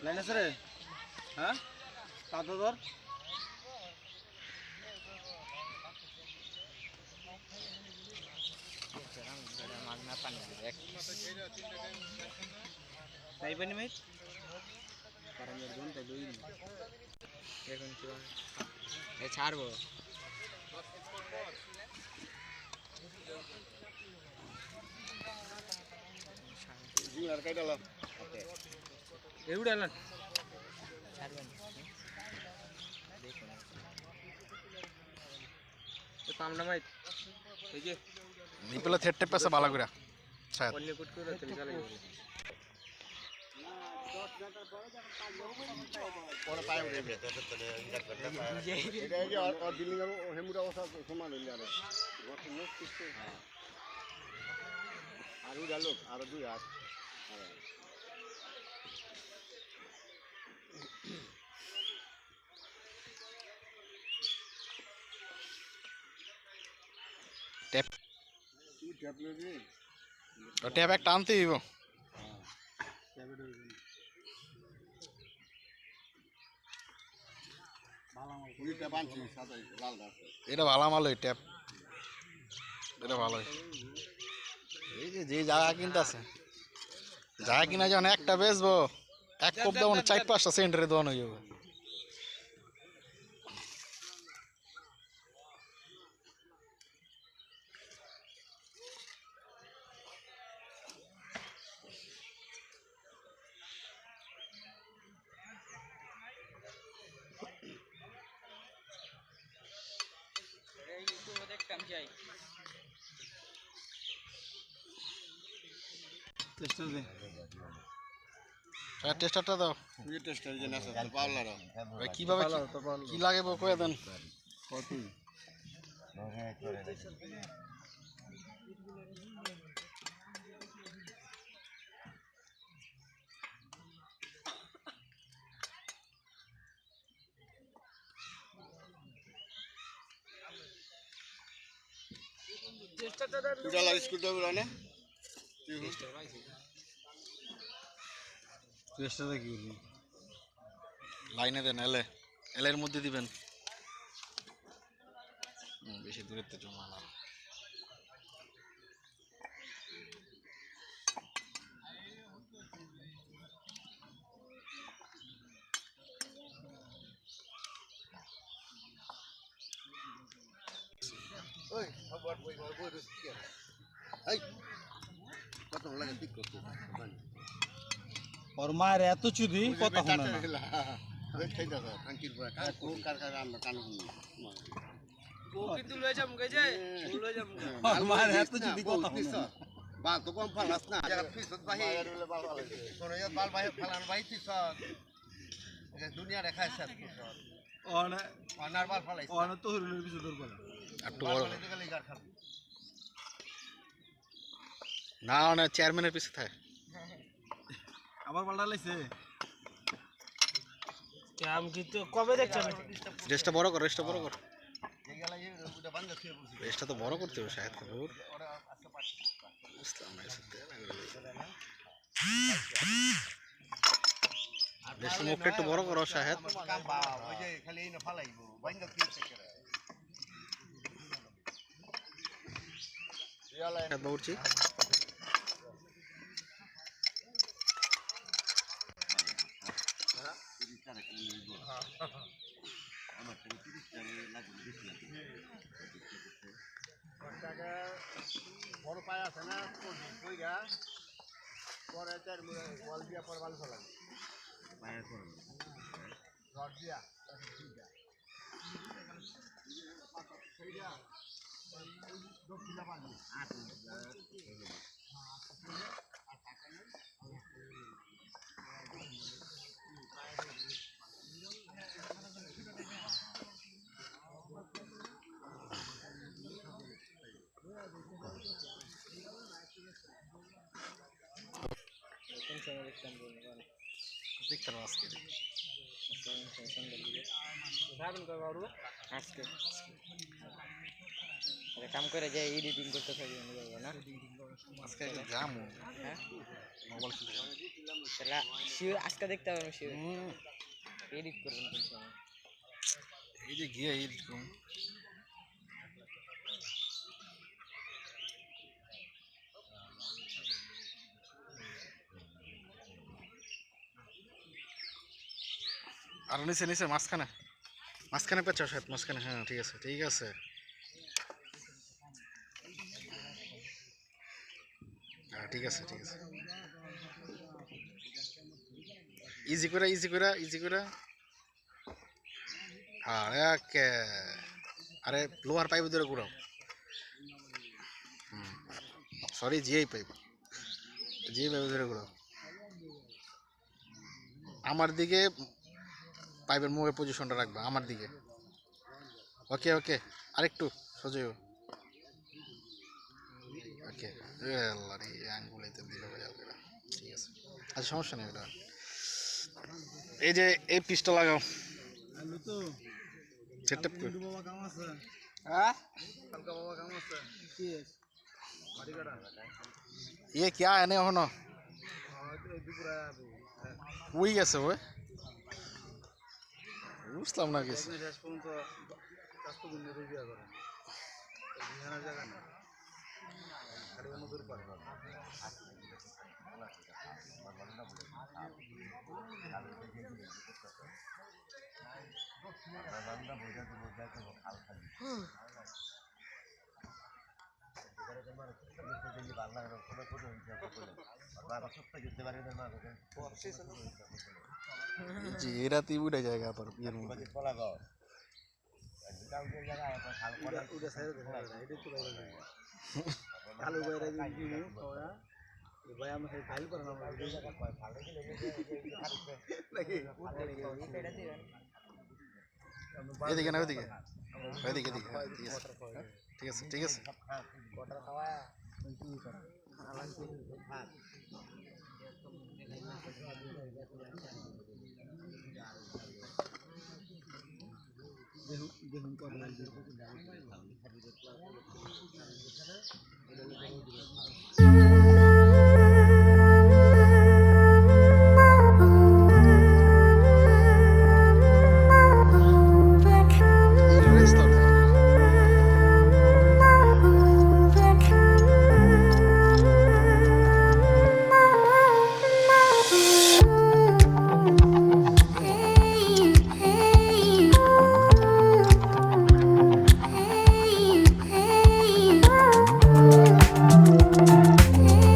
Line আছে রে হ্যাঁ কাঁদো ধর তাই পানি ভাই ছাড়বো এগুলো নিপেলা থেট টেপ আছে ভালো করে শায়দ পরে পায়ে উঠে এটা যে আর বিল্ডিং এর হেমুরা অবস্থা সমান হইল আর গঠন নষ্ট আর উড়া লোক আর দুই হাত টেপ তুই ট্যাপ লবি টেপ একটা আনতে দিব এটা ভালো মাল ওই ট্যাপ এটা ভালো এই যে জায়গা কিনতে আছে জায়গা কিনা যখন একটা বেচবো এক কোপ দেবো না 4-5টা সেন্টারে দোয়ানো হয়ে যাবে টেস্টারটা দাও কিভাবে কি লাগে কয়ে দেন লাইনে দেন এলের মধ্যে দিবেন বেশি দূরের তো জমা না ওর মায়ের এত চুদি কথা শোনে না কিন্তু লয়ে যাম গে যে লয়ে যাম ওর মায়ের এত চুদি কথা শোনে না বাল তো কম ফালাস না জায়গা ফিসত বাহি তোরে বাল বাহি ফালান বাহি ফিসত এটা দুনিয়া দেখায় সব ফিসত অনার বাল ফালাইছ তো হরিলের পিছে দৌড় পালা একটু বড় গেলে গার খাবি না চেয়ারম্যানের পিছে থাকে আবার পাল্টা লাইছে আমি কিন্তু কবে দেখছেন রেস্টটা বড় কর রেস্টটা তো বড় করতে হবে শায়দ খবর রেস্টটা মুখটা একটু বড় করো শায়দ ওই যে খালি এই না ফালাইবো বাইন্দ কি করে শায়দ বলছি বড় পায় আছে না কইগা পরে চার ওয়াল দিয়া পর বালু ফেলা পায়ের পর রড দিয়া সেইটা দক্ষিণা পানি দেখতে পারো আজকে আজকে কাম করে যে এডিটিং করতে থাকি না আজকে একটু জামু হ্যাঁ মোবাইল খেলতে যাবো। তাহলে শিওর আজকে দেখতে হবে শিওর হুম, এডিট করবেন কিন্তু এই যে গিয়ে এই রকম আর নিচে নিচে মাঝখানে মাঝখানে পেঁচা সাহেব মাঝখানে, হ্যাঁ ঠিক আছে ঠিক আছে। হ্যাঁ ঠিক আছে ঠিক আছে, ইজি করে ইজি করে ইজি করে। আরে কে আরে লোহার পাইপ ধরে ঘুরাও। Sorry GI pipe, GI pipe ধরে ঘুরাও আমার দিকে, পাইপের মুখের পজিশনটা রাখবা আমার দিকে। ওকে ওকে আরেকটু সোজা ওকে। আল্লাহ রে আঙ্গুলাইতে দিল ঠিক আছে, আচ্ছা সমস্যা নেই ওটা। এই যে এই পিসটা লাগাও আলু তো সেটআপ করে। বাবা কাম আছে হ্যাঁ কালকা বাবা কাম আছে কি মাটি কাটা ইয়ে क्या है ने হনো দুপুরে উই গেছে ওই বুঝলাম না গেছে। শেষ পর্যন্ত কাজ তো দিনে রুবিয়া করেন বিহানের জায়গা না খালি অনুদূর পারে जी ये राती उड़ा जाएगा पर ये मुझे ওটা সাইড দেখা যায় এটা তো বাইরে কালো বাইরে দিন খাওয়া ভাই আমি ফাইল করে না নাকি এদিকে না ওদিকে ওদিকে এদিকে ঠিক আছে ঠিক আছে। কোটার খাওয়া দেখুন কথা Hey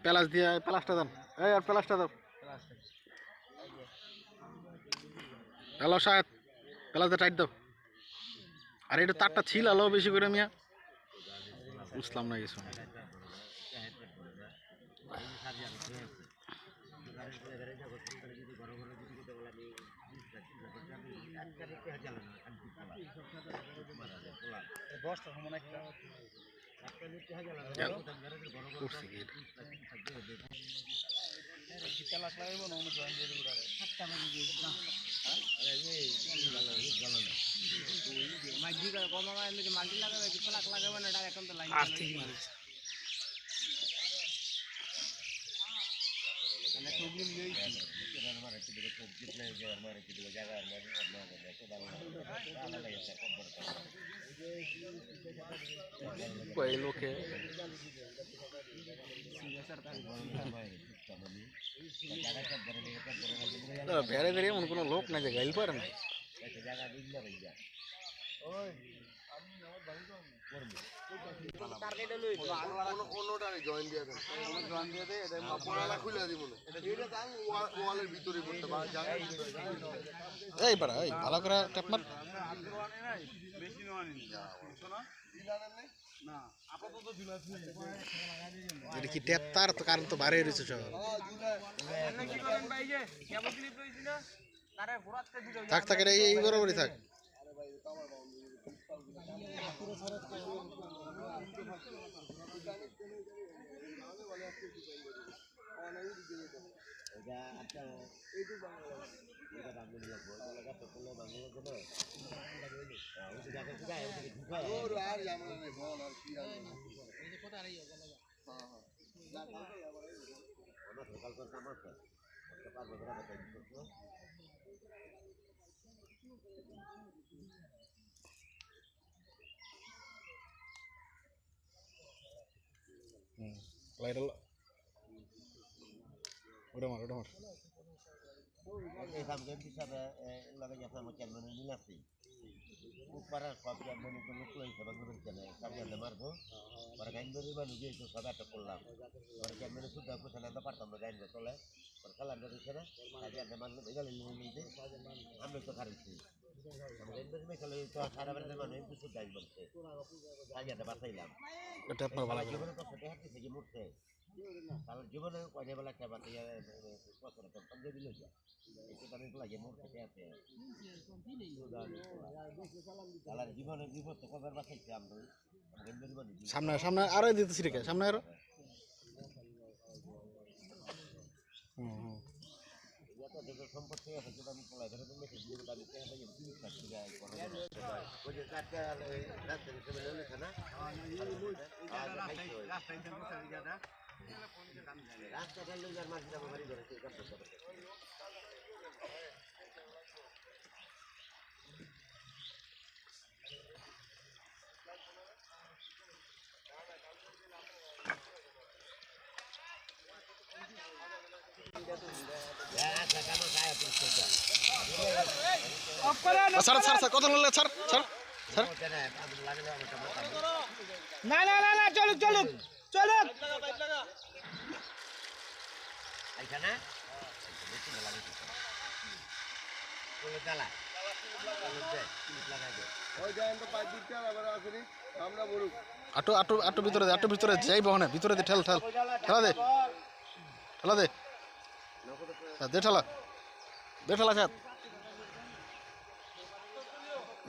প্লাস দিয়ে প্লাসটা দেন, এই আর প্লাসটা দাও। হ্যালো সাহেব, প্লাস দিয়ে টাইট দাও। আর এটা তারটা ছিল আলো বেশি করে মিয়া, বুঝলাম না কিছু। আর্থিক মানুষ কই লোকে বেড়ে বেড়ে এমন কোনো লোক নাই যে গাইল পারে না। কোনোটারে জয়েন দিয়ে দেন, জয়েন দিয়ে দেয়, এটা পড়ালা খুলে দিব না, এটা দাম ওয়ালের ভিতরে পড়তে পারে। এই পারা এই ভালো করে ট্যাপ মার। এটা কি ট্যাপ তার তো কারণ তো বাইরে রয়েছে সব। থাক থাক এটা এই বরাবরই থাক। লাইট ওটা মার ওটা মার। ট্যাপ মার ভালো করে। জীবনে কয়টা বেলা খেয়ে বাতি দিল জীবনে বিপদ কবার বাঁচাইছে আমরা। সামনে সামনে আরো দিতেছি রেখে সামনে আরো। সম্পত্তি আছে কিন্তু আমি পলাই ধরে রাস্তাটা লইবার মাঝে বাড়ি ধরে ছাড় ছাড় ছাড় কত লাগলে ছাড় ছাড় ছাড়। না না না না চলুক চলুক চলুক আটো আটো আটো ভিতরে যাই বহনে ভিতরে দে ঠেল ঠেল ঠেলা দে ঠেলা দে দে ঠেলা দে ঠেলা খাত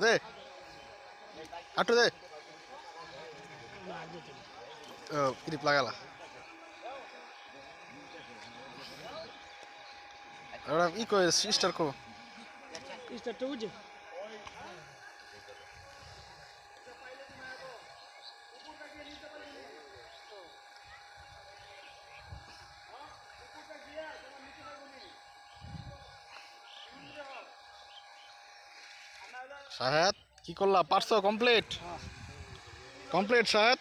দে আটো দে। ক্লিপ লাগালা ওরা ই কই স্টার কো স্টারটা বুঝে শাহেদ কি করলা পারছো complete complete Shahed.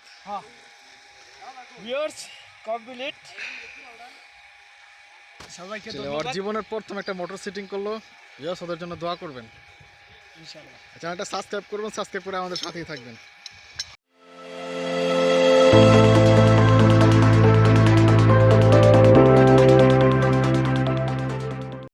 Viewers complete সবাইকে ছেলে ওর ধন্যবাদ জীবনের প্রথম একটা মোটর সেটিং করলো। ইয়েস, ওদের জন্য দোয়া করবেন। ইনশাআল্লাহ। চ্যানেলটা সাবস্ক্রাইব করবেন, সাবস্ক্রাইব করে আমাদের সাথেই থাকবেন।